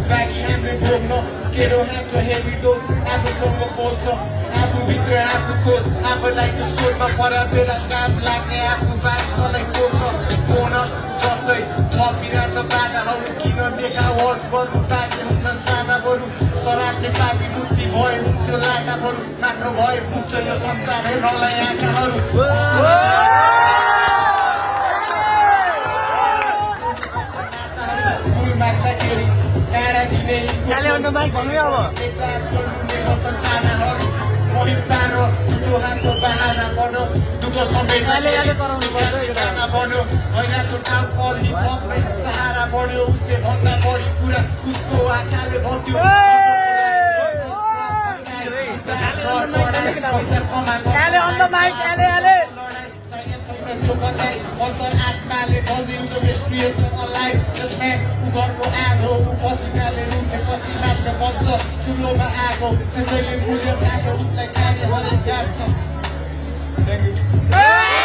Baggy handle boom no Quiero hands heavy dose Apple summer bolso Apple bitter apple toast Apple like the soul Ma para bela काम लाग्ने Apple back सलाई कोर्छ Bonus जस्तै थपिरहेछ बाधाहरू किन देखा word गर्नु बाँकी हुन्न सादा बरु सरापले पापी मुक्ति भयो हुन्थ्यो लाटाहरू मात्र भयो पुग्छ यो संसार हेर्नलाई आँखाहरू Kali on the mic, on the other. Kali on the mic, Kali. Ondan asmalı dolduğunda besliyorsun online Kısmet ugargo ego Upositale ruke posimatne bonzo Suloma ego Kısayım bulyon ego Uslay kani horis yapsın Thank you